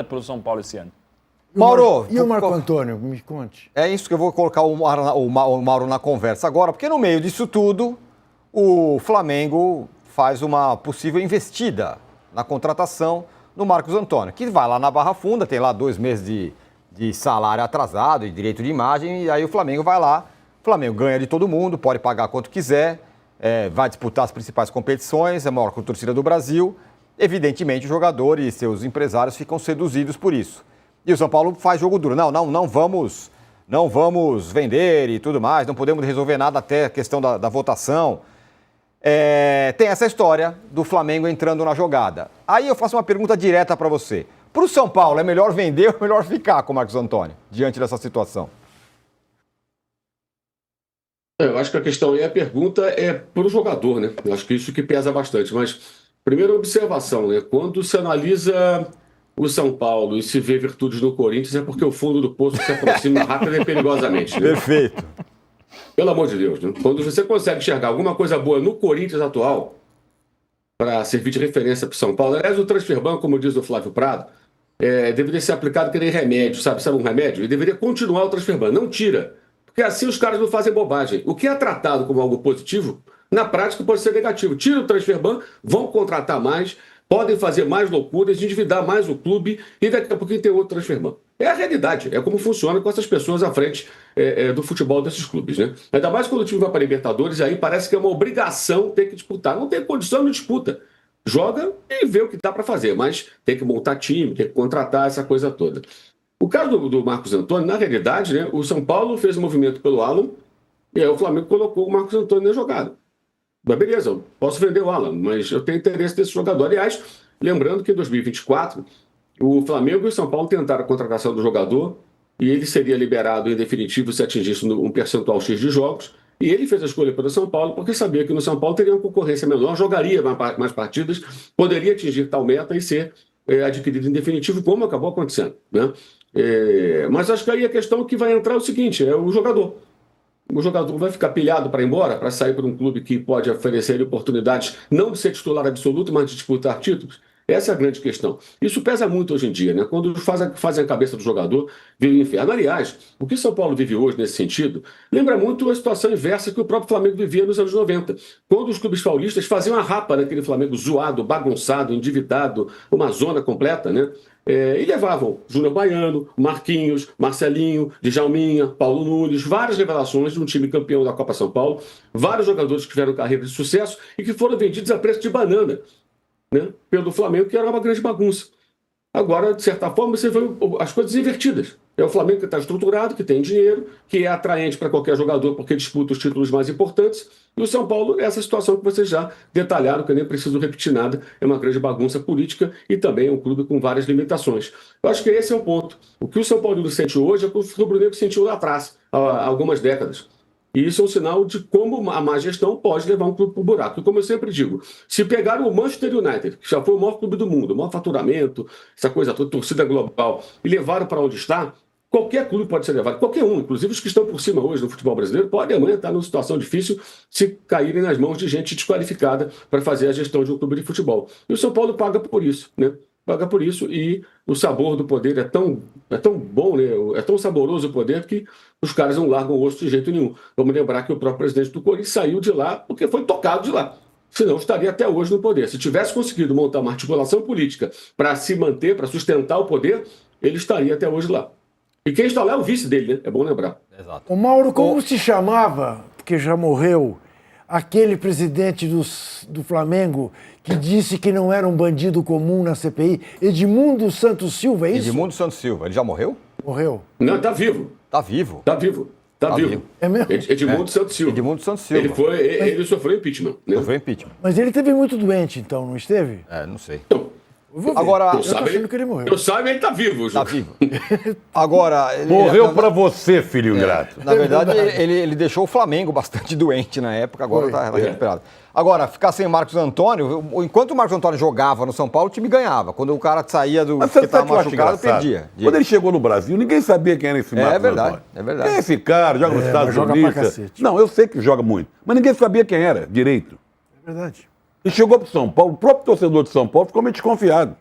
pelo São Paulo esse ano. Mauro, e o Marco Antônio? Me conte. É isso que eu vou colocar o Mauro na conversa agora, porque no meio disso tudo, o Flamengo faz uma possível investida na contratação no Marcos Antônio, que vai lá na Barra Funda, tem lá 2 meses de salário atrasado e direito de imagem, e aí o Flamengo vai lá, o Flamengo ganha de todo mundo, pode pagar quanto quiser, vai disputar as principais competições, é a maior torcida do Brasil. Evidentemente, o jogador e seus empresários ficam seduzidos por isso. E o São Paulo faz jogo duro. Não vamos vender e tudo mais, não podemos resolver nada até a questão da votação. Tem essa história do Flamengo entrando na jogada. Aí eu faço uma pergunta direta para você. Para o São Paulo, é melhor vender ou é melhor ficar com o Marcos Antônio, diante dessa situação? Eu acho que a questão aí, a pergunta é para o jogador, né? Eu acho que isso que pesa bastante. Mas, primeira observação, né? Quando se analisa o São Paulo e se vê virtudes no Corinthians, é porque o fundo do poço se aproxima rápido e perigosamente. Né? Perfeito. Pelo amor de Deus, né? Quando você consegue enxergar alguma coisa boa no Corinthians atual, para servir de referência para o São Paulo, aliás, o transfer ban, como diz o Flávio Prado, deveria ser aplicado que nem remédio, sabe um remédio? E deveria continuar o transfer ban, não tira. Porque assim os caras não fazem bobagem. O que é tratado como algo positivo, na prática pode ser negativo. Tira o transfer ban, vão contratar mais, podem fazer mais loucuras, endividar mais o clube e daqui a pouquinho tem outro transfer ban. É a realidade, é como funciona com essas pessoas à frente do futebol desses clubes, né? Ainda mais quando o time vai para a Libertadores, aí parece que é uma obrigação ter que disputar. Não tem condição, não disputa. Joga e vê o que dá para fazer, mas tem que montar time, tem que contratar essa coisa toda. O caso do Marcos Antônio, na realidade, né, o São Paulo fez um movimento pelo Alan e aí o Flamengo colocou o Marcos Antônio na jogada. Mas beleza, eu posso vender o Alan, mas eu tenho interesse nesse jogador. Aliás, lembrando que em 2024, o Flamengo e o São Paulo tentaram a contratação do jogador e ele seria liberado em definitivo se atingisse um percentual X de jogos. E ele fez a escolha pelo São Paulo porque sabia que no São Paulo teria uma concorrência menor, jogaria mais partidas, poderia atingir tal meta e ser adquirido em definitivo, como acabou acontecendo, né? Mas acho que aí a questão que vai entrar é o seguinte, é o jogador. O jogador vai ficar pilhado para ir embora, para sair para um clube que pode oferecer oportunidades não de ser titular absoluto, mas de disputar títulos? Essa é a grande questão. Isso pesa muito hoje em dia, né? Quando fazem a cabeça do jogador, vive o inferno. Aliás, o que São Paulo vive hoje nesse sentido, lembra muito a situação inversa que o próprio Flamengo vivia nos anos 90, quando os clubes paulistas faziam a rapa naquele Flamengo zoado, bagunçado, endividado, uma zona completa, né? E levavam Júnior Baiano, Marquinhos, Marcelinho, Djalminha, Paulo Nunes, várias revelações de um time campeão da Copa São Paulo, vários jogadores que tiveram carreira de sucesso e que foram vendidos a preço de banana, né, pelo Flamengo, que era uma grande bagunça. Agora, de certa forma, você vê as coisas invertidas. É o Flamengo que está estruturado, que tem dinheiro, que é atraente para qualquer jogador porque disputa os títulos mais importantes. E o São Paulo, essa situação que vocês já detalharam, que eu nem preciso repetir nada, é uma grande bagunça política e também é um clube com várias limitações. Eu acho que esse é o ponto. O que o São Paulo sente hoje é o que o rubro-negro sentiu lá atrás, há algumas décadas. E isso é um sinal de como a má gestão pode levar um clube para o buraco. E como eu sempre digo, se pegar o Manchester United, que já foi o maior clube do mundo, o maior faturamento, essa coisa toda, torcida global, e levaram para onde está, qualquer clube pode ser levado, qualquer um, inclusive os que estão por cima hoje no futebol brasileiro, podem amanhã estar numa situação difícil se caírem nas mãos de gente desqualificada para fazer a gestão de um clube de futebol. E o São Paulo paga por isso, né? Paga por isso e o sabor do poder é tão bom, né? É tão saboroso o poder que os caras não largam o osso de jeito nenhum. Vamos lembrar que o próprio presidente do Corinthians saiu de lá porque foi tocado de lá. Senão estaria até hoje no poder. Se tivesse conseguido montar uma articulação política para se manter, para sustentar o poder, ele estaria até hoje lá. E quem está lá é o vice dele, né? É bom lembrar. Exato. O Mauro, como se chamava, porque já morreu, aquele presidente do Flamengo que disse que não era um bandido comum na CPI? Edmundo Santos Silva, é isso? Edmundo Santos Silva, ele já morreu? Morreu. Não, está vivo. Tá vivo. Está vivo. Está vivo. É mesmo? Edmundo Santos Silva. Edmundo Santos Silva. Ele sofreu impeachment. Né? Sofreu impeachment. Mas ele esteve muito doente, então, não esteve? Não sei. Então, Eu vou ver. Agora, eu tô achando que ele morreu. Eu saiba, ele está vivo. tá vivo. Agora... Morreu pra você, filho ingrato. Na verdade, ele deixou o Flamengo bastante doente na época, agora está recuperado. Agora, ficar sem o Marcos Antônio, enquanto o Marcos Antônio jogava no São Paulo, o time ganhava. Quando o cara saía do Mas que você sabe estava que eu acho machucado, engraçado? perdia. Quando ele chegou no Brasil, ninguém sabia quem era esse Marcos verdade, Antônio. é verdade. Quem é esse cara? Joga nos Estados mas joga Unidos. pra cacete. Não, eu sei que joga muito. Mas ninguém sabia quem era, direito. É verdade. E chegou pro São Paulo, o próprio torcedor de São Paulo ficou meio desconfiado.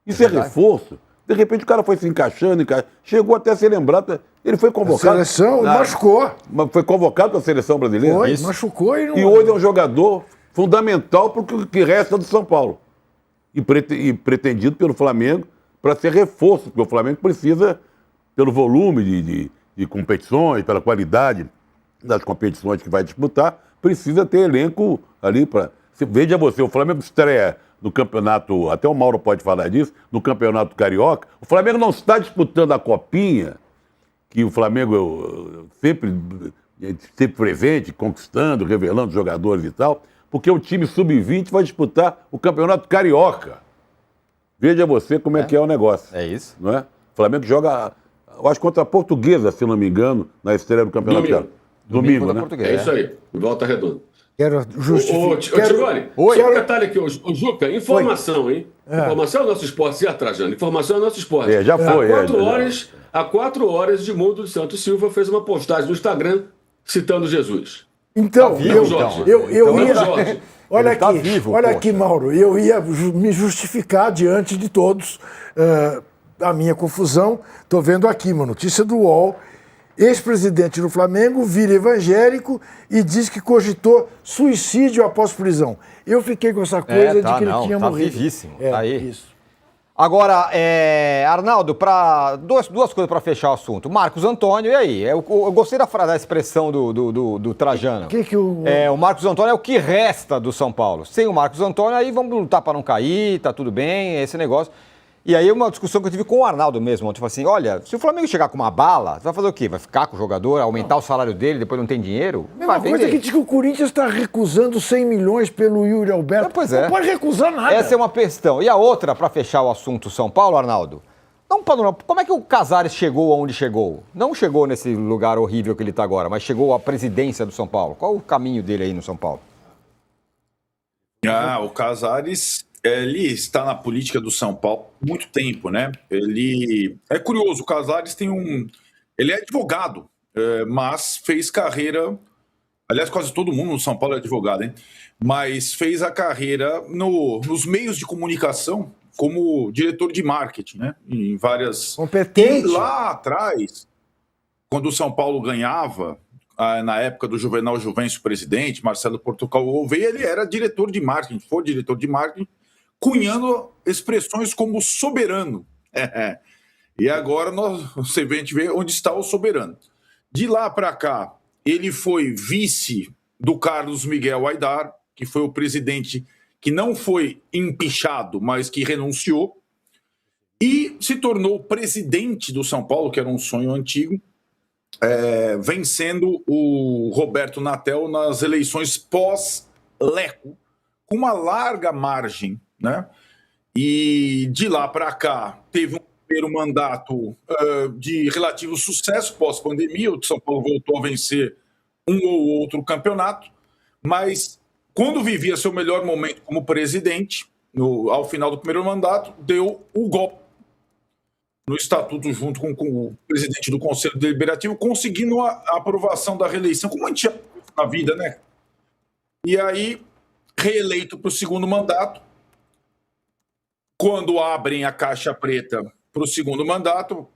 Isso é reforço. De repente o cara foi se encaixando, chegou até a ser lembrado. Ele foi A convocado. seleção machucou. Foi convocado para a seleção brasileira. Foi, Isso. machucou e não... E hoje é um jogador fundamental para o que resta do São Paulo. E pretendido pelo Flamengo para ser reforço, porque o Flamengo precisa, pelo volume de competições, pela qualidade das competições que vai disputar, precisa ter elenco ali para... Veja você, o Flamengo estreia no campeonato, até o Mauro pode falar disso, no campeonato carioca. O Flamengo não está disputando a copinha, que o Flamengo sempre presente, conquistando, revelando jogadores e tal, porque o time sub-20 vai disputar o campeonato carioca. Veja você como é que é o negócio. É isso. Não é? O Flamengo joga, eu acho, contra a Portuguesa, se não me engano, na estreia do campeonato carioca. Domingo, da né? Portuguesa. É isso aí, Volta Redonda. Quero justificar... Tigoni, Oi. só um detalhe aqui, o Juca, informação, hein? Informação é o nosso esporte, e Trajano? Informação é o nosso esporte. Já foi. Há 4 horas, Edmundo Santos Silva fez uma postagem no Instagram citando Jesus. Então, vivo, eu então, ia... Jorge. Olha Ele tá aqui, vivo, olha poxa. aqui, Mauro. Eu ia me justificar diante de todos a minha confusão. Estou vendo aqui uma notícia do UOL. Ex-presidente do Flamengo vira evangélico e diz que cogitou suicídio após prisão. Eu fiquei com essa coisa de que ele tinha morrido. Vivíssimo, tá aí. Isso. Agora, Arnaldo, duas coisas para fechar o assunto. Marcos Antônio, e aí? Eu gostei da expressão do Trajano. O Marcos Antônio é o que resta do São Paulo. Sem o Marcos Antônio, aí vamos lutar para não cair, tá tudo bem, esse negócio. E aí uma discussão que eu tive com o Arnaldo mesmo ontem, tipo assim, olha, se o Flamengo chegar com uma bala, você vai fazer o quê? Vai ficar com o jogador, aumentar o salário dele, depois não tem dinheiro? Mesma coisa que diz que o Corinthians está recusando 100 milhões pelo Yuri Alberto. Pois é. Não pode recusar nada. Essa é uma questão. E a outra, para fechar o assunto São Paulo, Arnaldo, como é que o Casares chegou aonde chegou? Não chegou nesse lugar horrível que ele está agora, mas chegou à presidência do São Paulo. Qual o caminho dele aí no São Paulo? O Casares, ele está na política do São Paulo há muito tempo, né? Ele é curioso, o Casares ele é advogado, mas fez carreira, aliás, quase todo mundo no São Paulo é advogado, hein? Mas fez a carreira nos meios de comunicação como diretor de marketing, né? Em várias... Competente. E lá atrás, quando o São Paulo ganhava, na época do Juvenal Juvencio presidente, Marcelo Portugal Gouveia, ele era diretor de marketing, foi diretor de marketing, cunhando expressões como soberano. E agora você vê onde está o soberano. De lá para cá, ele foi vice do Carlos Miguel Aidar, que foi o presidente que não foi empichado, mas que renunciou, e se tornou presidente do São Paulo, que era um sonho antigo, vencendo o Roberto Natel nas eleições pós-Leco, com uma larga margem, né? E de lá para cá teve um primeiro mandato de relativo sucesso pós-pandemia. O São Paulo voltou a vencer um ou outro campeonato, mas quando vivia seu melhor momento como presidente, ao final do primeiro mandato, deu o golpe no estatuto junto com o presidente do Conselho Deliberativo, conseguindo a aprovação da reeleição, como a gente já viu na vida, né? E aí, reeleito para o segundo mandato. Quando abrem a caixa preta para o segundo mandato,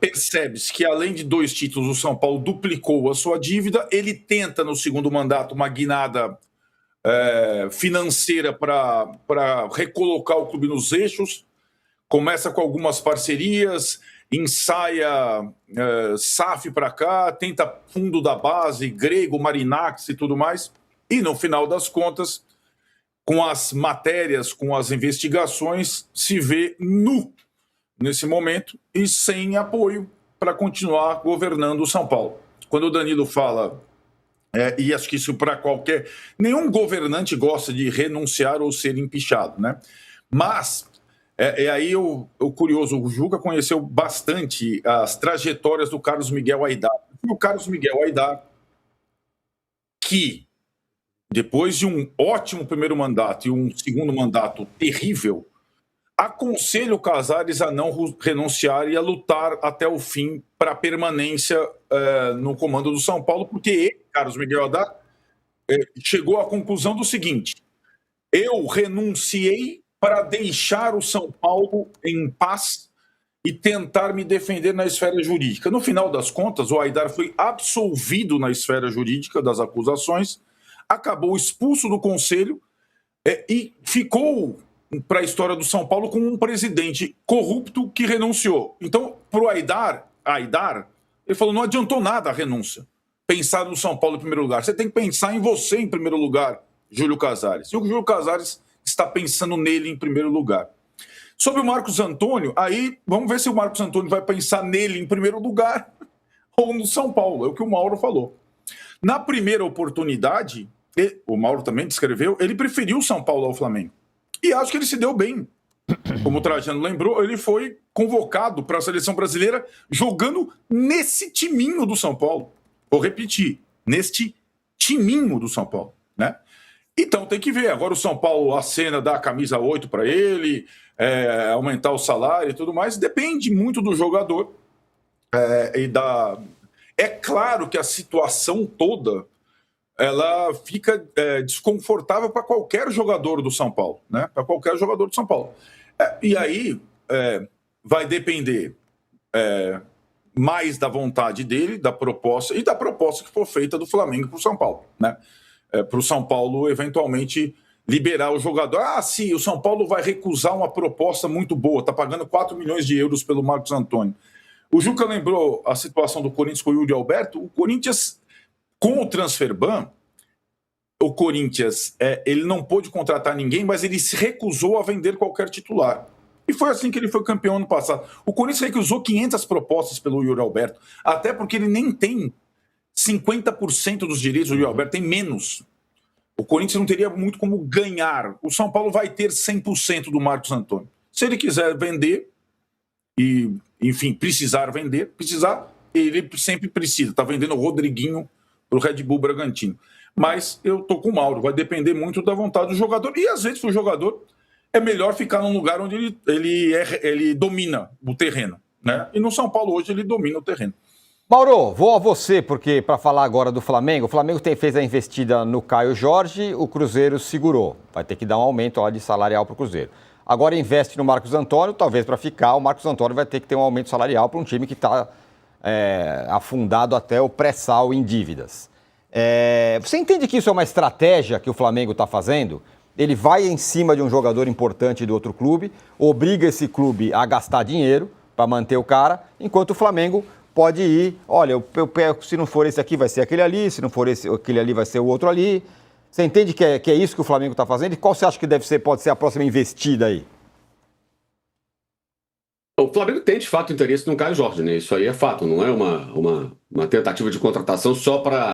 percebe-se que, além de 2 títulos, o São Paulo duplicou a sua dívida. Ele tenta, no segundo mandato, uma guinada financeira para recolocar o clube nos eixos. Começa com algumas parcerias, ensaia SAF para cá, tenta fundo da base, Grego, Marinax e tudo mais. E, no final das contas, com as matérias, com as investigações, se vê nu nesse momento e sem apoio para continuar governando o São Paulo. Quando o Danilo fala, e acho que isso para nenhum governante gosta de renunciar ou ser empichado, né? Mas, aí o curioso, o Juca conheceu bastante as trajetórias do Carlos Miguel Aidar. O Carlos Miguel Aidar, que depois de um ótimo primeiro mandato e um segundo mandato terrível, aconselha o Casares a não renunciar e a lutar até o fim para a permanência no comando do São Paulo, porque ele, Carlos Miguel Aidar, chegou à conclusão do seguinte: eu renunciei para deixar o São Paulo em paz e tentar me defender na esfera jurídica. No final das contas, o Aidar foi absolvido na esfera jurídica das acusações, acabou expulso do conselho e ficou para a história do São Paulo com um presidente corrupto que renunciou. Então, para o Aidar, ele falou, não adiantou nada a renúncia. Pensar no São Paulo em primeiro lugar. Você tem que pensar em você em primeiro lugar, Júlio Casares. E o Júlio Casares está pensando nele em primeiro lugar. Sobre o Marcos Antônio, aí vamos ver se o Marcos Antônio vai pensar nele em primeiro lugar ou no São Paulo. É o que o Mauro falou. Na primeira oportunidade, o Mauro também descreveu, ele preferiu o São Paulo ao Flamengo. E acho que ele se deu bem. Como o Trajano lembrou, ele foi convocado para a seleção brasileira jogando nesse timinho do São Paulo. Vou repetir, neste timinho do São Paulo, né? Então tem que ver. Agora o São Paulo acena dar a camisa 8 para ele, aumentar o salário e tudo mais. Depende muito do jogador. É claro que a situação toda ela fica desconfortável para qualquer jogador do São Paulo, né? Para qualquer jogador do São Paulo. E aí vai depender mais da vontade dele, da proposta e da proposta que for feita do Flamengo para o São Paulo, né? Para o São Paulo eventualmente liberar o jogador. Sim, o São Paulo vai recusar uma proposta muito boa, está pagando 4 milhões de euros pelo Marcos Antônio. O Juca lembrou a situação do Corinthians com o Yuri Alberto. O Corinthians, com o transfer ban, o Corinthians ele não pôde contratar ninguém, mas ele se recusou a vender qualquer titular. E foi assim que ele foi campeão ano passado. O Corinthians recusou 500 propostas pelo Yuri Alberto, até porque ele nem tem 50% dos direitos do Yuri Alberto, tem menos. O Corinthians não teria muito como ganhar. O São Paulo vai ter 100% do Marcos Antônio. Se ele quiser vender e, enfim, precisar vender, ele sempre precisa. Está vendendo o Rodriguinho para o Red Bull Bragantino. Mas eu estou com o Mauro, vai depender muito da vontade do jogador. E às vezes o jogador é melhor ficar num lugar onde ele domina o terreno, né? E no São Paulo hoje ele domina o terreno. Mauro, vou a você, porque para falar agora do Flamengo, o Flamengo fez a investida no Caio Jorge, o Cruzeiro segurou. Vai ter que dar um aumento lá de salarial para o Cruzeiro. Agora investe no Marcos Antônio, talvez para ficar, o Marcos Antônio vai ter que ter um aumento salarial para um time que está afundado até o pré-sal em dívidas. Você entende que isso é uma estratégia que o Flamengo está fazendo? Ele vai em cima de um jogador importante do outro clube, obriga esse clube a gastar dinheiro para manter o cara, enquanto o Flamengo pode ir, olha, se não for esse aqui vai ser aquele ali, se não for aquele ali vai ser o outro ali. Você entende que é isso que o Flamengo está fazendo? E qual você acha que pode ser a próxima investida aí? O Flamengo tem, de fato, interesse no Caio Jorge, né? Isso aí é fato, não é uma tentativa de contratação só para